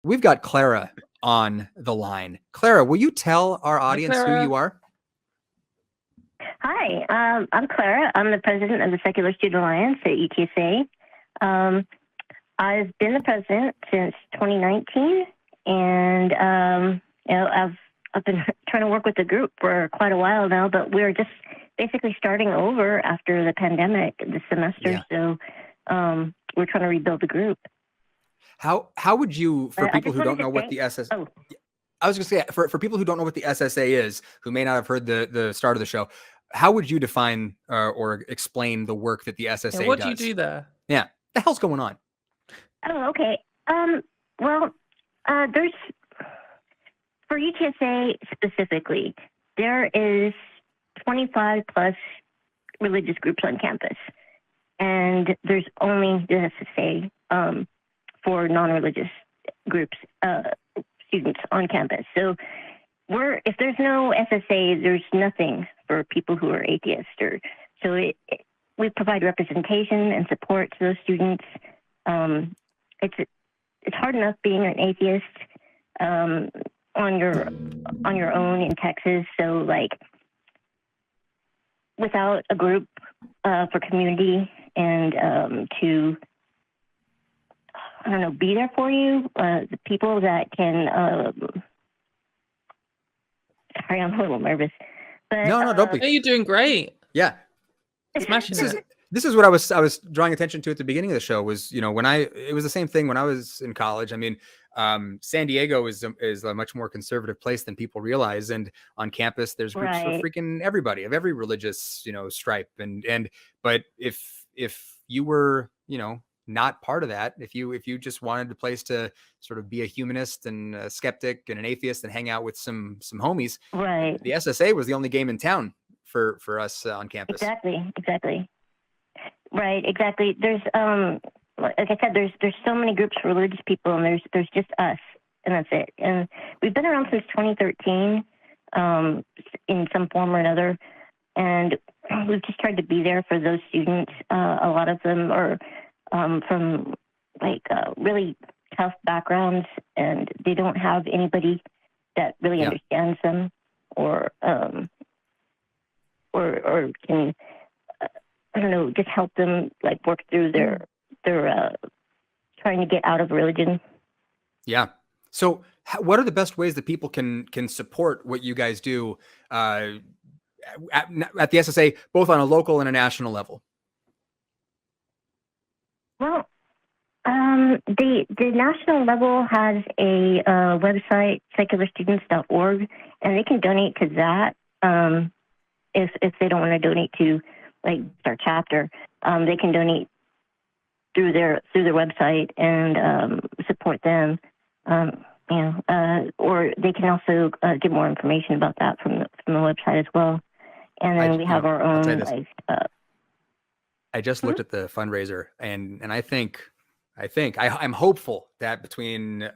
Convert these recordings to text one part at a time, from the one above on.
We've got Clara on the line. Clara, will you tell our audience who you are? Hi, I'm Clara. I'm the president of the Secular Student Alliance at UTSA. I've been the president since 2019, and I've been trying to work with the group for quite a while now, but we're just basically starting over after the pandemic this semester. Yeah. So we're trying to rebuild the group. How would you, for people who don't know what the SSA, I was going to say, for people who don't know what the SSA is, who may not have heard the start of the show, how would you define or explain the work that the SSA does? What do you do there? Yeah, the hell's going on? Oh, okay. There's, for UTSA specifically, there is 25 plus religious groups on campus, and there's only the SSA for non-religious groups, students on campus. So if there's no SSA, there's nothing for people who are atheists. We provide representation and support to those students. It's hard enough being an atheist on your own in Texas. So without a group for community and to be there for you, the people that can. Sorry, I'm a little nervous. But, no, don't be. No, you're doing great. Yeah, smashing it. This is what I was drawing attention to at the beginning of the show. Was it was the same thing when I was in college. I mean, San Diego is a much more conservative place than people realize, and on campus there's groups for freaking everybody of every religious stripe. But if you were not part of that, if you just wanted a place to sort of be a humanist and a skeptic and an atheist and hang out with some homies, right, the SSA was the only game in town for us on campus. Exactly. Right, exactly. There's like I said, there's so many groups for religious people, and there's just us, and that's it. And we've been around since 2013 in some form or another, and we've just tried to be there for those students. A lot of them are from really tough backgrounds, and they don't have anybody that really understands them or can just help them work through their trying to get out of religion. Yeah. So what are the best ways that people can support what you guys do at the SSA, both on a local and a national level? Well, the national level has a website, secularstudents.org, and they can donate to that. If they don't want to donate to our chapter, they can donate through their website and support them. Or they can also get more information about that from the website as well. And then we have our own I just looked at the fundraiser, and I'm hopeful that between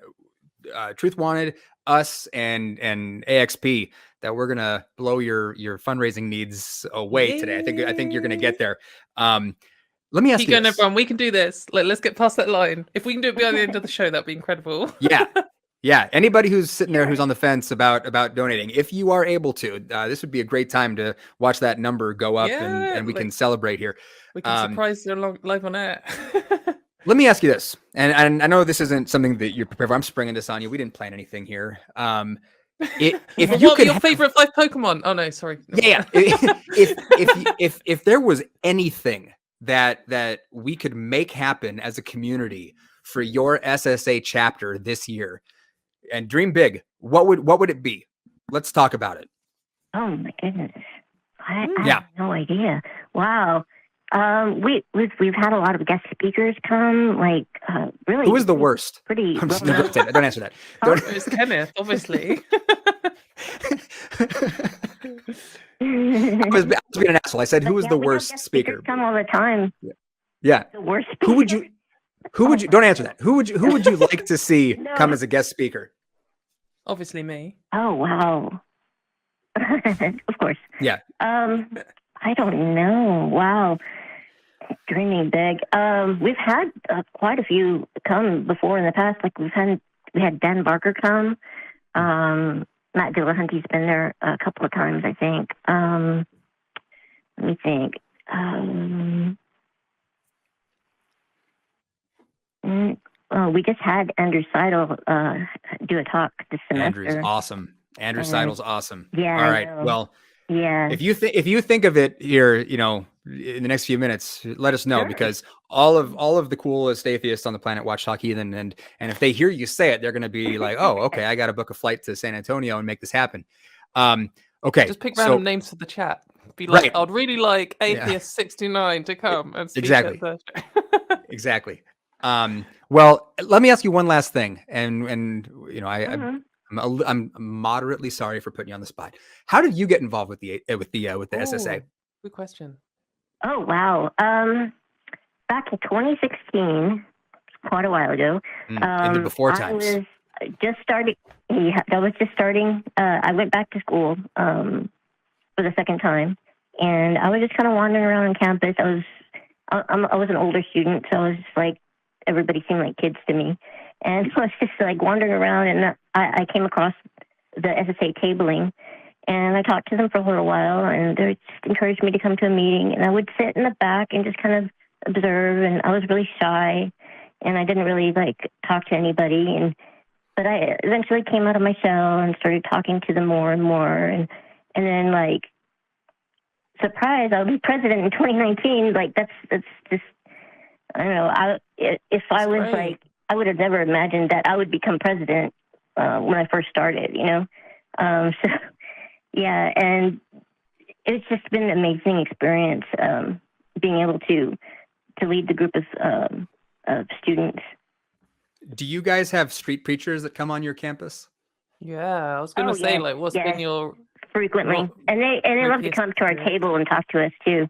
Truth Wanted, us, and AXP, that we're gonna blow your fundraising needs away today. I think you're gonna get there. Let me ask you going, this. everyone. We can do this. Let's get past that line. If we can do it by the end of the show, that'd be incredible. Yeah. Anybody who's sitting there who's on the fence about donating, if you are able to, this would be a great time to watch that number go up, and we can celebrate here. We can surprise you live on air. Let me ask you this, and I know this isn't something that you're prepared for. I'm springing this on you. We didn't plan anything here. If you could your favorite 5 Pokemon? Oh no, sorry. Yeah. If there was anything that we could make happen as a community for your SSA chapter this year, and dream big, what would it be? Let's talk about it. Oh my goodness, I have no idea. Wow. We've had a lot of guest speakers come. Really, who is the worst? Pretty. Don't answer that. It's Kenneth, obviously. I was being an asshole. I said, who is the worst speaker? Come all the time. Yeah. The worst speaker. Who would you? Don't answer that. Who would you like to see come as a guest speaker? Obviously me. Oh wow. Of course. Yeah. I don't know. Wow. Dreaming big. We've had quite a few come before in the past. We've We had Dan Barker come. Matt Dillahunty's been there a couple of times, I think. Let me think. We just had Andrew Seidel do a talk this semester. Andrew's awesome. Andrew Seidel's awesome. Yeah. All right. Well, yeah. If you think of it here, in the next few minutes, let us know, because all of the coolest atheists on the planet watch Talk Heathen, and if they hear you say it, they're going to be like, oh, okay, I got to book a flight to San Antonio and make this happen. Okay. Just pick random names for the chat. Be like, right. I'd really like Atheist 69 to come and speak exactly. at the Exactly. Well, let me ask you one last thing, and I'm moderately sorry for putting you on the spot. How did you get involved with the SSA? Good question. Oh wow! Back in 2016, quite a while ago. In the before times. I was just starting. Yeah, that was just starting. I went back to school for the second time, and I was just kind of wandering around on campus. I was an older student, so I was just like, everybody seemed like kids to me. And I was just like wandering around, and I came across the SSA tabling, and I talked to them for a little while, and they just encouraged me to come to a meeting. And I would sit in the back and just kind of observe, and I was really shy, and I didn't really like talk to anybody. But I eventually came out of my shell and started talking to them more and more, and then like, surprise, I'll be president in 2019. Like that's just, I don't know. If I was great. like, I would have never imagined that I would become president when I first started, So, yeah, and it's just been an amazing experience being able to lead the group of students. Do you guys have street preachers that come on your campus? Yeah, I was going to say, like, what's been your... Frequently. And they love to come to our table and talk to us, too.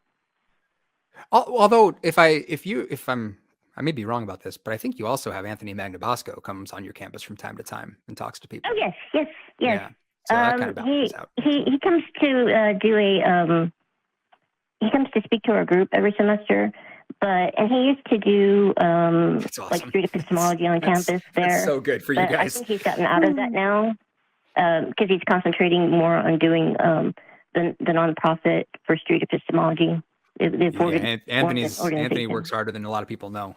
Although, if I'm... I may be wrong about this, but I think you also have Anthony Magnabosco comes on your campus from time to time and talks to people. Oh, yes. Yeah. So that kind of balances out. He comes to he comes to speak to our group every semester, and he used to do awesome. like street epistemology on campus there. That's so good for you guys. I think he's gotten out of that now because he's concentrating more on doing the nonprofit for street epistemology. Anthony works harder than a lot of people know.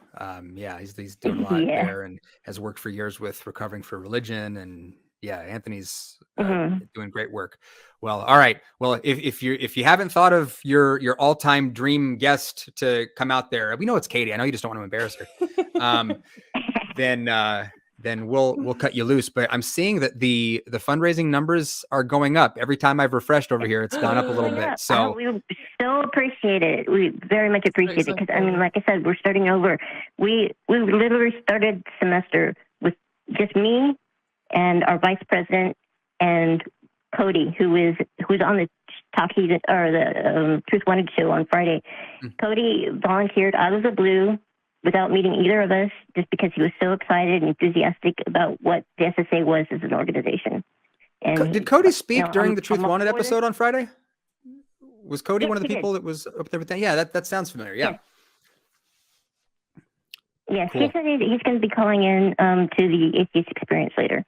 He's doing a lot there and has worked for years with Recovering for Religion, and Anthony's doing great work. Well, all right. Well, if you haven't thought of your all-time dream guest to come out there, we know it's Katy. I know you just don't want to embarrass her. Then we'll cut you loose. But I'm seeing that the fundraising numbers are going up. Every time I've refreshed over here, it's gone up a little bit. So we so appreciate it. We very much appreciate it, because I mean, like I said, we're starting over. We literally started the semester with just me and our vice president and Cody, who's on the Talk Heathen or the Truth Wanted show on Friday. Cody volunteered out of the blue without meeting either of us, just because he was so excited and enthusiastic about what the SSA was as an organization. And did Cody speak during the Truth Wanted episode on Friday? Was Cody one of the people that was up there with that? Yeah, that sounds familiar. Yeah. Yes, cool. He said he's going to be calling in to the Atheist Experience later.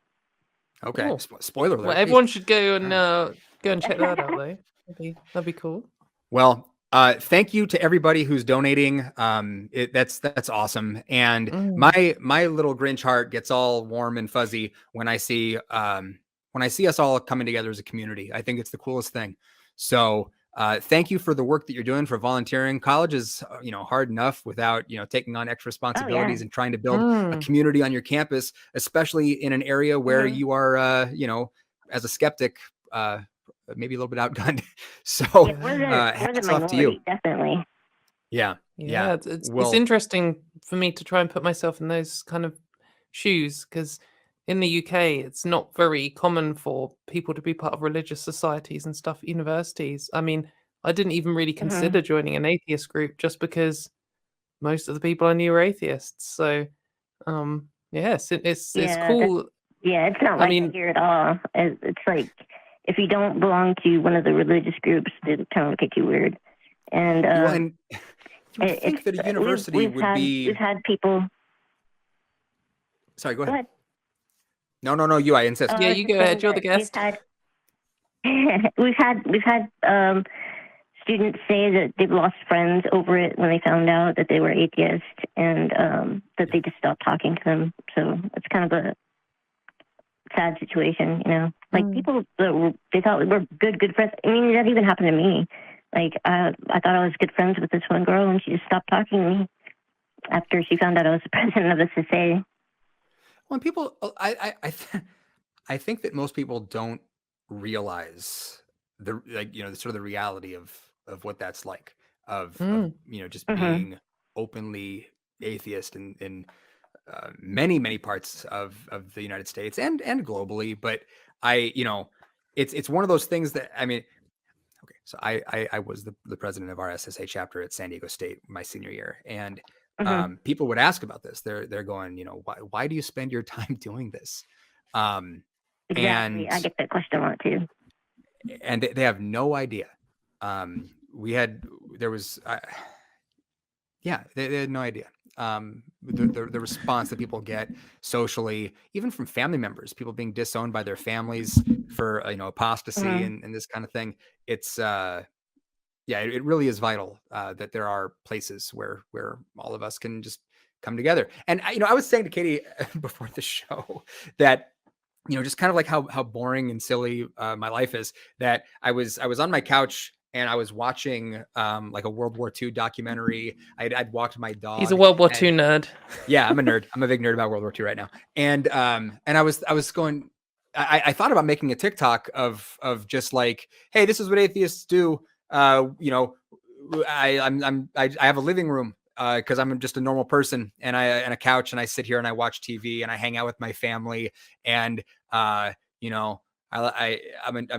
Okay. Cool. Spoiler alert. Well, everyone should go and check that out, though. That'd be cool. Well, thank you to everybody who's donating. That's awesome. And my little Grinch heart gets all warm and fuzzy when I see us all coming together as a community. I think it's the coolest thing. So thank you for the work that you're doing, for volunteering. College is hard enough without taking on extra responsibilities and trying to build a community on your campus, especially in an area where you are as a skeptic maybe a little bit outgunned. So hats off to you. Definitely. Yeah. It's interesting for me to try and put myself in those kind of shoes, because in the UK, it's not very common for people to be part of religious societies and stuff at universities. I mean, I didn't even really consider joining an atheist group just because most of the people I knew were atheists. So, yes, it's cool. It's not like here at all. It's like, if you don't belong to one of the religious groups, they kind of look at you weird. And you would think that a university we've had people. Sorry, go ahead. No, you, I insist. Yeah, you go ahead. You're the guest. We've had students say that they've lost friends over it when they found out that they were atheists, and that they just stopped talking to them. So it's kind of a sad situation, you know. Like people that they thought were good friends. I mean, that even happened to me. Like I thought I was good friends with this one girl, and she just stopped talking to me after she found out I was the president of SSA. Well, people, I think that most people don't realize the sort of the reality of what that's like, of just being openly atheist in many parts of the United States and globally. But it's one of those things that, I mean, okay, so I was the president of our SSA chapter at San Diego State my senior year, and people would ask about this. They're going, why do you spend your time doing this? Exactly. And I get that question a lot too. And they have no idea. They had no idea. The response that people get socially, even from family members, people being disowned by their families for apostasy and this kind of thing. It's it really is vital that there are places where all of us can just come together. And I was saying to Katy before the show that just kind of like how boring and silly my life is, that I was on my couch and I was watching like a World War II documentary. I'd walked my dog. He's a World War II nerd. Yeah, I'm a nerd. I'm a big nerd about World War II right now. And I was going. I thought about making a TikTok of just like, hey, this is what atheists do. I have a living room because I'm just a normal person, and a couch, and I sit here and I watch TV and I hang out with my family, and I'm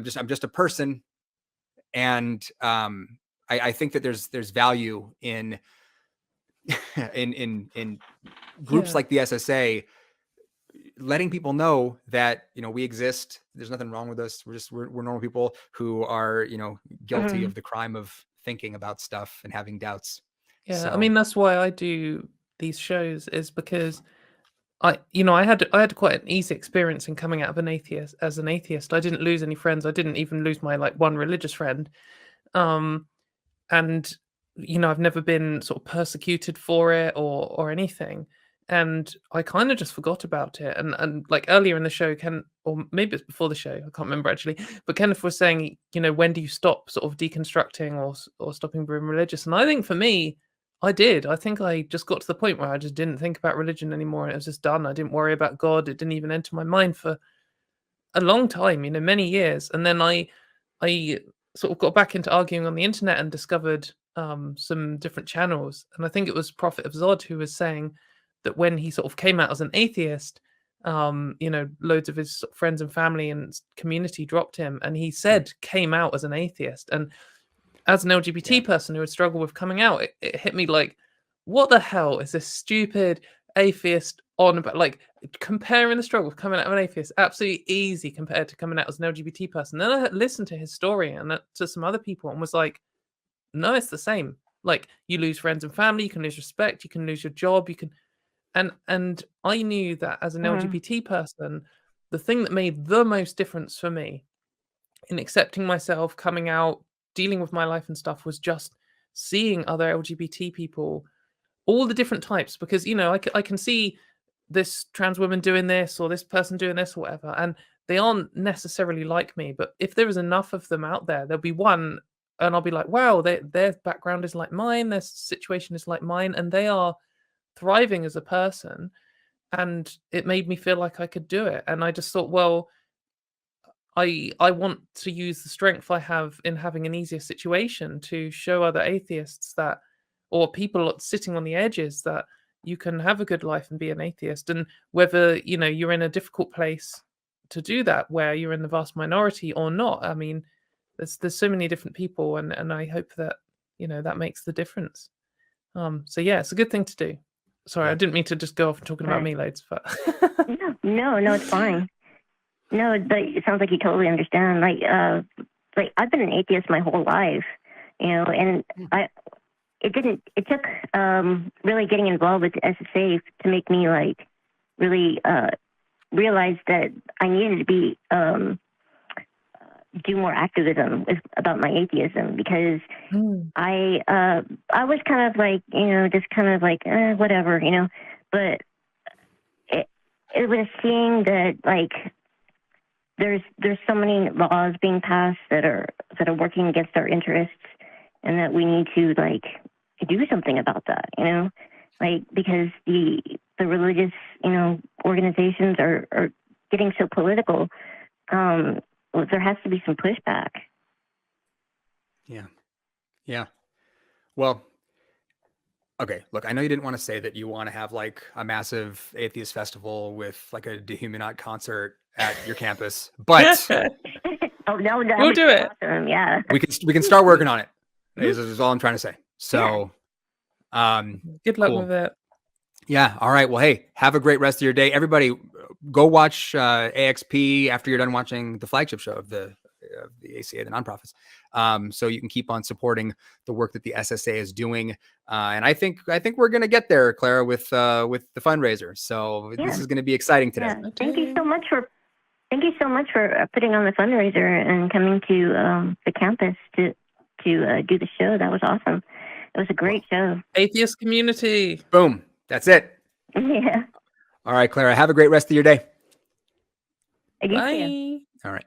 just a person, and I think that there's value in in groups like the SSA, letting people know that we exist. There's nothing wrong with us. We're normal people who are guilty of the crime of thinking about stuff and having doubts. Yeah, So, I mean, that's why I do these shows, is because I had quite an easy experience in coming out of as an atheist. I didn't lose any friends. I didn't even lose my one religious friend. And I've never been sort of persecuted for it or anything. And I kind of just forgot about it. And like earlier in the show, or maybe it's before the show, I can't remember actually, but Kenneth was saying, when do you stop sort of deconstructing or stopping being religious? And I think for me, I did. I think I just got to the point where I just didn't think about religion anymore. And it was just done. I didn't worry about God. It didn't even enter my mind for a long time, many years. And then I sort of got back into arguing on the internet and discovered some different channels. And I think it was Prophet of Zod who was saying that when he sort of came out as an atheist, loads of his friends and family and community dropped him. And he said came out as an atheist. And as an LGBT person who would struggle with coming out, it hit me like, what the hell is this stupid atheist on about? Like, comparing the struggle of coming out of an atheist, absolutely easy compared to coming out as an LGBT person. Then I listened to his story and to some other people and was like, no, it's the same. Like, you lose friends and family, you can lose respect, you can lose your job, you can... And I knew that as an LGBT person, the thing that made the most difference for me in accepting myself, coming out, dealing with my life and stuff, was just seeing other LGBT people, all the different types, because I can see this trans woman doing this or this person doing this or whatever, and they aren't necessarily like me, but if there is enough of them out there, there'll be one and I'll be like, wow, their background is like mine, their situation is like mine, and they are thriving as a person. And it made me feel like I could do it. And I just thought, well, I want to use the strength I have in having an easier situation to show other atheists that, or people sitting on the edges, that you can have a good life and be an atheist. And whether, you're in a difficult place to do that, where you're in the vast minority or not, I mean, there's so many different people, and I hope that, that makes the difference. So yeah, it's a good thing to do. Sorry, I didn't mean to just go off and talking about me loads, but no, it's fine. No, but it sounds like you totally understand. Like I've been an atheist my whole life, and it took really getting involved with the SSA to make me like really realized that I needed to be do more activism about my atheism, because I was kind of like, just kind of like whatever, but it was seeing that like there's so many laws being passed that are working against our interests, and that we need to like do something about that, like, because the religious organizations are getting so political. There has to be some pushback. Yeah. Well, okay. Look, I know you didn't want to say that you want to have like a massive atheist festival with like a Dehumanot concert at your campus, but Oh no, we'll do it. Awesome. Yeah, we can start working on it. Is all I'm trying to say. So, good luck cool. with it. Yeah. All right. Well, hey, have a great rest of your day. Everybody go watch AXP after you're done watching the flagship show of the ACA, the nonprofits. So you can keep on supporting the work that the SSA is doing. And I think we're going to get there, Clara, with the fundraiser. So this is going to be exciting today. Yeah. Thank you so much for putting on the fundraiser and coming to the campus to do the show. That was awesome. It was a great show. Atheist Community. Boom. That's it. Yeah. All right, Clara, have a great rest of your day. You Bye. too. All right.